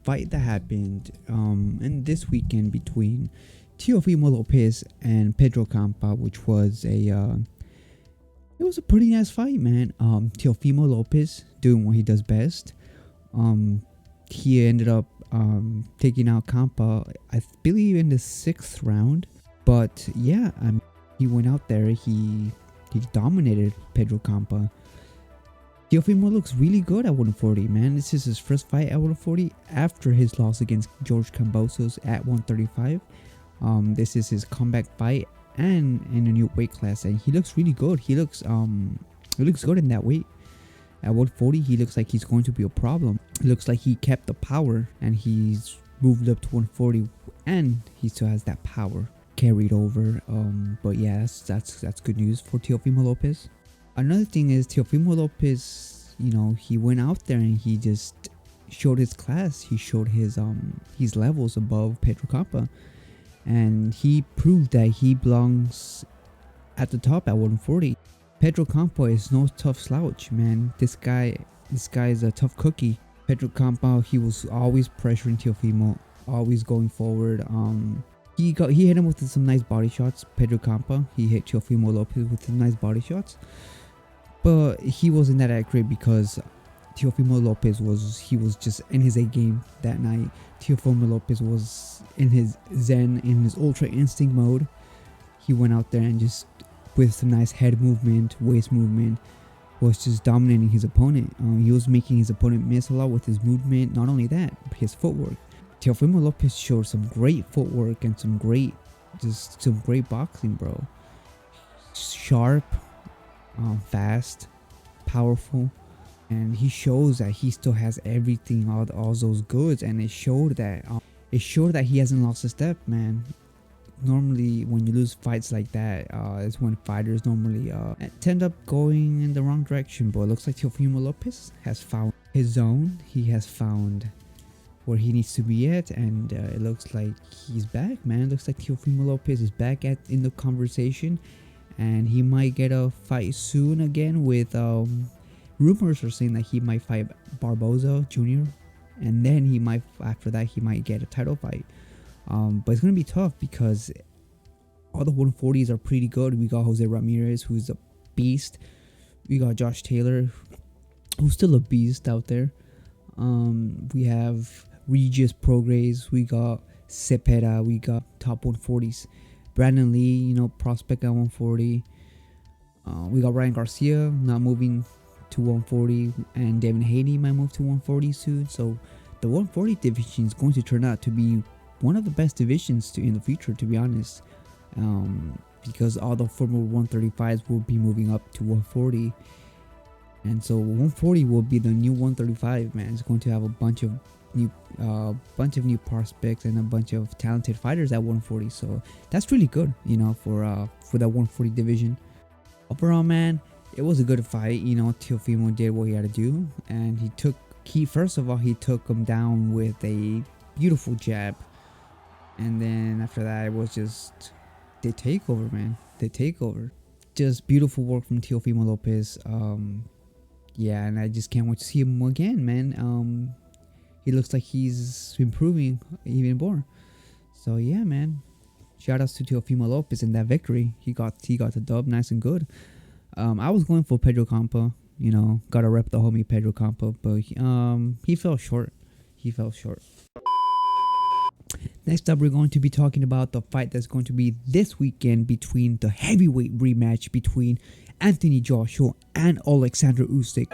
fight that happened in this weekend between Teofimo Lopez and Pedro Campa, which was it was a pretty nice fight, man. Teofimo Lopez doing what he does best. He ended up taking out Campa, I believe, in the 6th round. But yeah, he went out there. He dominated Pedro Campa. Teofimo looks really good at 140, man. This is his first fight at 140 after his loss against George Kambosos at 135. This is his comeback fight and in a new weight class, and he looks really good. He looks good in that weight. At 140, he looks like he's going to be a problem. It looks like he kept the power and he's moved up to 140, and he still has that power carried over. But yeah, that's good news for Teofimo Lopez. Another thing is Teofimo Lopez, he went out there and he just showed his class. He showed his levels above Pedro Campa, and he proved that he belongs at the top at 140. Pedro Campa is no tough slouch, man. This guy is a tough cookie. Pedro Campa, he was always pressuring Teofimo, always going forward. He hit him with some nice body shots. Pedro Campa, he hit Teofimo Lopez with some nice body shots, but he wasn't that accurate because Teofimo Lopez was just in his A game that night. Teofimo Lopez was in his zen, in his ultra instinct mode. He went out there and just with some nice head movement, waist movement, was just dominating his opponent. He was making his opponent miss a lot with his movement. Not only that, his footwork. Teofimo Lopez showed some great footwork and some great boxing, bro. Sharp, fast, powerful, and he shows that he still has everything, all those goods, and it showed that he hasn't lost a step, man. Normally when you lose fights like that, is when fighters normally tend up going in the wrong direction, but it looks like Teofimo Lopez has found his zone. He has found where he needs to be at, and it looks like he's back, man. It looks like Teofimo Lopez is back in the conversation, and he might get a fight soon again. With rumors are saying that he might fight Barboza Jr., and then after that he might get a title fight. But it's going to be tough because all the 140s are pretty good. We got Jose Ramirez, who's a beast. We got Josh Taylor, who's still a beast out there. We have Regis Prograis. We got Cepeda. We got top 140s. Brandon Lee, prospect at 140. We got Ryan Garcia not moving to 140. And Devin Haney might move to 140 soon. So the 140 division is going to turn out to be one of the best divisions in the future, to be honest, because all the former 135s will be moving up to 140, and so 140 will be the new 135, man. It's going to have a bunch of new prospects and a bunch of talented fighters at 140. So that's really good, for that 140 division. Overall, man, it was a good fight. Teofimo did what he had to do, and he took him down with a beautiful jab. And then after that, it was just the takeover, man. The takeover. Just beautiful work from Teofimo Lopez. Yeah, and I just can't wait to see him again, man. He looks like he's improving even more. So yeah, man. Shout outs to Teofimo Lopez in that victory. He got the dub nice and good. I was going for Pedro Campa. Gotta rep the homie Pedro Campa, but he fell short. Next up, we're going to be talking about the fight that's going to be this weekend between the heavyweight rematch between Anthony Joshua and Alexander Usyk.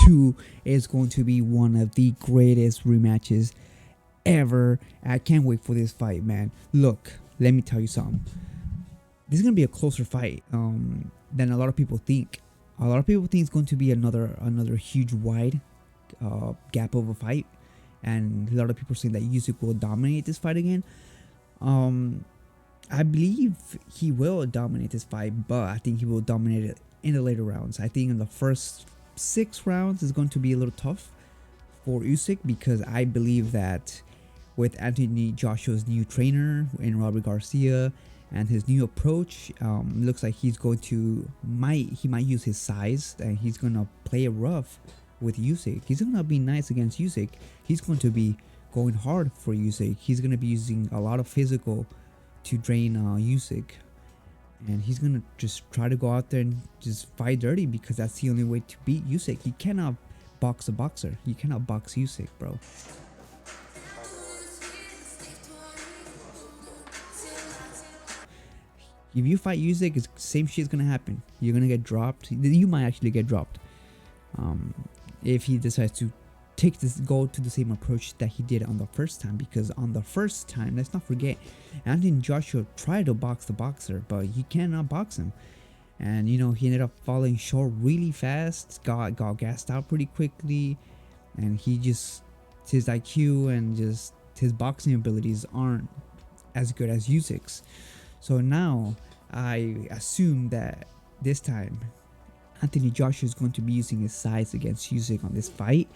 Two is going to be one of the greatest rematches ever. I can't wait for this fight, man. Look, let me tell you something. This is going to be a closer fight than a lot of people think. A lot of people think it's going to be another huge wide gap of a fight, and a lot of people say that Usyk will dominate this fight again. I believe he will dominate this fight, but I think he will dominate it in the later rounds. I think in the first 6 rounds is going to be a little tough for Usyk, because I believe that with Anthony Joshua's new trainer in Robert Garcia, And his new approach looks like he might use his size, and he's gonna play it rough with Usyk. He's gonna be nice against Usyk. He's going to be going hard for Usyk. He's gonna be using a lot of physical to drain Usyk, and he's gonna just try to go out there and just fight dirty, because that's the only way to beat Usyk. You cannot box a boxer. You cannot box Usyk, bro. If you fight Usyk, it's same shit's gonna happen. You're gonna get dropped. You might actually get dropped. If he decides to go to the same approach that he did on the first time, because on the first time, let's not forget, Anthony Joshua tried to box the boxer, but he cannot box him. And he ended up falling short really fast, got gassed out pretty quickly, and his IQ and just his boxing abilities aren't as good as Usyk's. So now I assume that this time Anthony Joshua is going to be using his size against Usyk on this fight,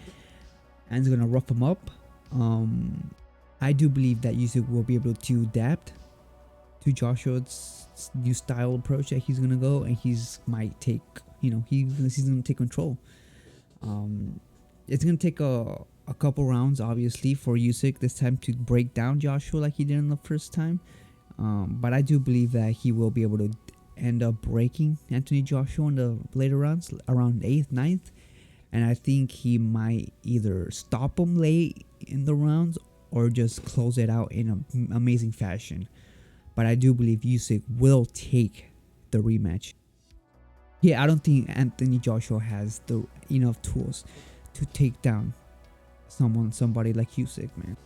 and he's gonna rough him up. I do believe that Usyk will be able to adapt to Joshua's new style approach that he's gonna go, and he's gonna take control. It's gonna take a couple rounds, obviously, for Usyk this time to break down Joshua like he did in the first time. But I do believe that he will be able to end up breaking Anthony Joshua in the later rounds, around 8th, 9th. And I think he might either stop him late in the rounds or just close it out in an amazing fashion. But I do believe Usyk will take the rematch. Yeah, I don't think Anthony Joshua has enough tools to take down somebody like Usyk, man.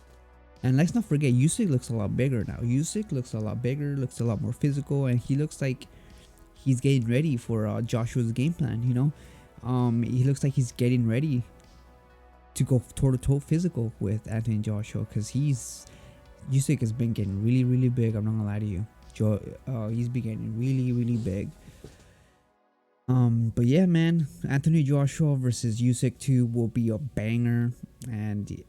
And let's not forget, Usyk looks a lot bigger now. Usyk looks a lot bigger, looks a lot more physical, and he looks like he's getting ready for Joshua's game plan, He looks like he's getting ready to go toe-to-toe physical with Anthony Joshua, because Usyk has been getting really, really big. I'm not gonna lie to you. He's been getting really, really big. But yeah, man, Anthony Joshua versus Usyk 2 will be a banger, and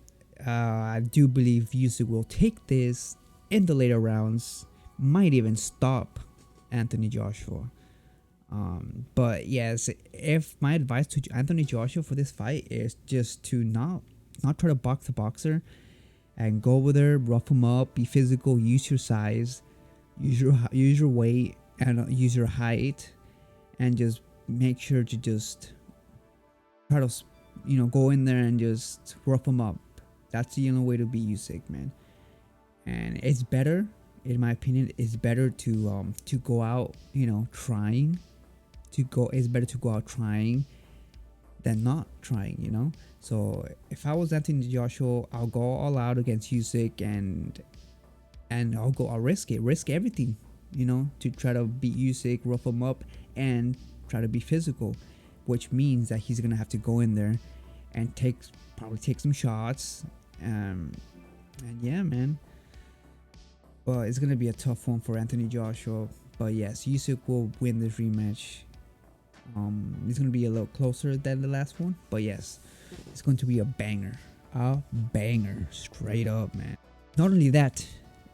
I do believe Usyk will take this in the later rounds, might even stop Anthony Joshua. But yes, if my advice to Anthony Joshua for this fight is just to not try to box the boxer, and go over there, rough him up, be physical, use your size, use your weight, and use your height, and just make sure to just try to go in there and just rough him up. That's the only way to beat Usyk, man. And it's better, in my opinion, it's better to go out, trying. It's better to go out trying than not trying, So if I was Anthony Joshua, I'll go all out against Usyk, and I'll risk everything, to try to beat Usyk, rough him up, and try to be physical, which means that he's gonna have to go in there and probably take some shots. And yeah, man. But it's gonna be a tough one for Anthony Joshua. But yes, Usyk will win this rematch. It's gonna be a little closer than the last one, but yes, it's going to be a banger, straight up, man. Not only that,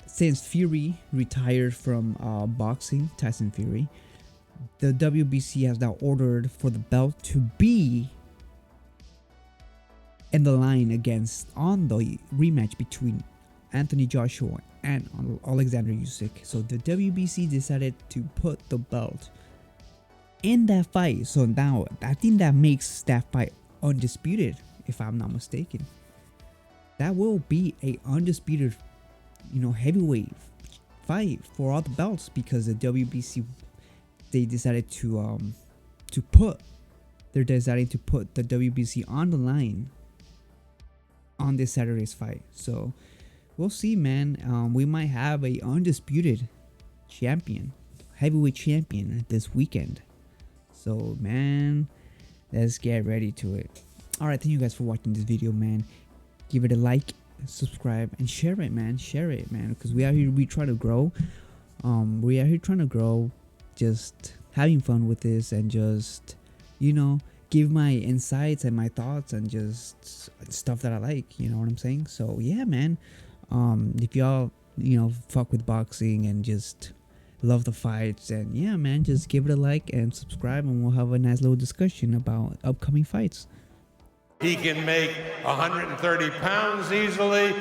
since Fury retired from boxing, Tyson Fury, the WBC has now ordered for the belt to be in the line on the rematch between Anthony Joshua and Alexander Usyk. So the WBC decided to put the belt in that fight. So now I think that makes that fight undisputed, if I'm not mistaken. That will be a undisputed, heavyweight fight for all the belts, because the WBC, they're deciding to put the WBC on the line on this Saturday's fight. So we'll see, man. We might have a undisputed heavyweight champion this weekend. So, man, let's get ready to it. Alright, thank you guys for watching this video, man. Give it a like, subscribe, and share it, man. Because we trying to grow. We are here trying to grow, just having fun with this, and just, give my insights and my thoughts and just stuff that I like, you know what I'm saying? So yeah, man. If y'all, fuck with boxing and just love the fights. And yeah, man, just give it a like and subscribe, and we'll have a nice little discussion about upcoming fights. He can make 130 pounds easily.